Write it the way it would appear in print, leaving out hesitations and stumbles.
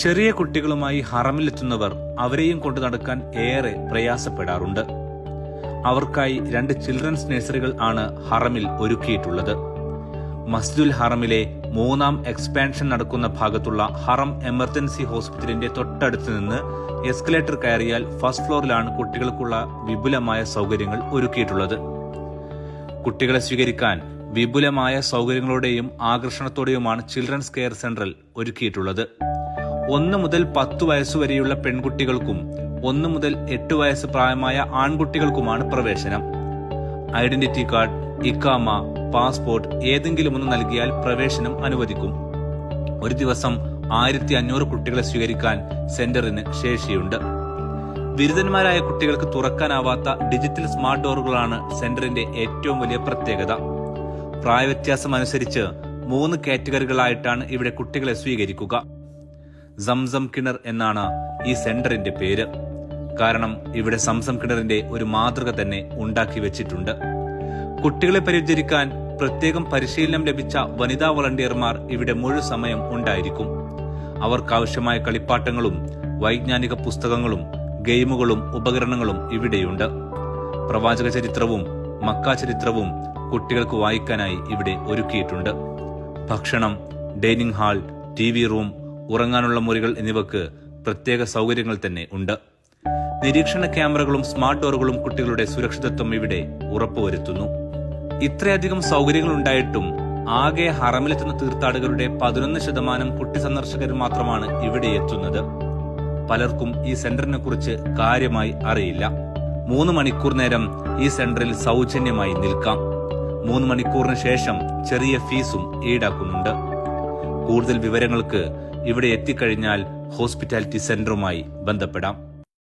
ചെറിയ കുട്ടികളുമായി ഹറമിലെത്തുന്നവർ അവരെയും കൊണ്ട് നടക്കാൻ ഏറെ പ്രയാസപ്പെടാറുണ്ട്. അവർക്കായി 2 ചിൽഡ്രൻസ് നഴ്സറികൾ ആണ് ഹറമിൽ ഒരുക്കിയിട്ടുള്ളത്. മസ്ജിദുൽ ഹറമിലെ 3ാം എക്സ്പാൻഷൻ നടക്കുന്ന ഭാഗത്തുള്ള ഹറം എമർജൻസി ഹോസ്പിറ്റലിന്റെ തൊട്ടടുത്ത് നിന്ന് എസ്കലേറ്റർ കയറിയാൽ ഫസ്റ്റ് ഫ്ലോറിലാണ് കുട്ടികൾക്കുള്ള വിപുലമായ സൗകര്യങ്ങൾ ഒരുക്കിയിട്ടുള്ളത്. കുട്ടികളെ സ്വീകരിക്കാൻ വിപുലമായ സൗകര്യങ്ങളോടെയും ആകർഷണത്തോടെയുമാണ് ചിൽഡ്രൻസ് കെയർ സെന്ററിൽ ഒരുക്കിയിട്ടുള്ളത്. 1 മുതൽ 10 വയസ്സുവരെയുള്ള പെൺകുട്ടികൾക്കും 1 മുതൽ 8 വയസ്സ് പ്രായമായ ആൺകുട്ടികൾക്കുമാണ് പ്രവേശനം. ഐഡന്റിറ്റി കാർഡ്, ഇക്കാമ, പാസ്പോർട്ട് ഏതെങ്കിലും ഒന്ന് നൽകിയാൽ പ്രവേശനം അനുവദിക്കും. ഒരു ദിവസം 1500 കുട്ടികളെ സ്വീകരിക്കാൻ സെന്ററിന് ശേഷിയുണ്ട്. ബിരുദന്മാരായ കുട്ടികൾക്ക് തുറക്കാനാവാത്ത ഡിജിറ്റൽ സ്മാർട്ട് ഡോറുകളാണ് സെന്ററിന്റെ ഏറ്റവും വലിയ പ്രത്യേകത. പ്രായവ്യത്യാസം അനുസരിച്ച് 3 കാറ്റഗറികളായിട്ടാണ് ഇവിടെ കുട്ടികളെ സ്വീകരിക്കുക. സംസം കിണർ എന്നാണ് ഈ സെന്ററിന്റെ പേര്. കാരണം ഇവിടെ സംസം കിണറിന്റെ ഒരു മാതൃക തന്നെ ഉണ്ടാക്കി വെച്ചിട്ടുണ്ട്. കുട്ടികളെ പരിചരിക്കാൻ പ്രത്യേകം പരിശീലനം ലഭിച്ച വനിതാ വളണ്ടിയർമാർ ഇവിടെ മുഴുവൻ സമയം ഉണ്ടായിരിക്കും. അവർക്കാവശ്യമായ കളിപ്പാട്ടങ്ങളും വൈജ്ഞാനിക പുസ്തകങ്ങളും ഗെയിമുകളും ഉപകരണങ്ങളും ഇവിടെയുണ്ട്. പ്രവാചക ചരിത്രവും മക്ക ചരിത്രവും കുട്ടികൾക്ക് വായിക്കാനായി ഇവിടെ ഒരുക്കിയിട്ടുണ്ട്. ഭക്ഷണം, ഡൈനിങ് ഹാൾ, TV റൂം, ഉറങ്ങാനുള്ള മുറികൾ എന്നിവക്ക് പ്രത്യേക സൗകര്യങ്ങൾ തന്നെ ഉണ്ട്. നിരീക്ഷണ ക്യാമറകളും സ്മാർട്ട് ഡോറുകളും കുട്ടികളുടെ സുരക്ഷിതത്വം ഇവിടെ ഉറപ്പുവരുത്തുന്നു. ഇത്രയധികം സൗകര്യങ്ങൾ ഉണ്ടായിട്ടും ആകെ ഹറമിലെത്തുന്ന തീർത്ഥാടകരുടെ 11% കുട്ടി സന്ദർശകർ മാത്രമാണ് ഇവിടെ എത്തുന്നത്. പലർക്കും ഈ സെന്ററിനെ കുറിച്ച് കാര്യമായി അറിയില്ല. 3 മണിക്കൂർ നേരം ഈ സെന്ററിൽ സൗജന്യമായി നിൽക്കാം. 3 മണിക്കൂറിന് ശേഷം ചെറിയ ഫീസും ഈടാക്കുന്നുണ്ട്. കൂടുതൽ വിവരങ്ങൾക്ക് ഇവിടെ എത്തിക്കഴിഞ്ഞാൽ ഹോസ്പിറ്റാലിറ്റി സെന്ററുമായി ബന്ധപ്പെടാം.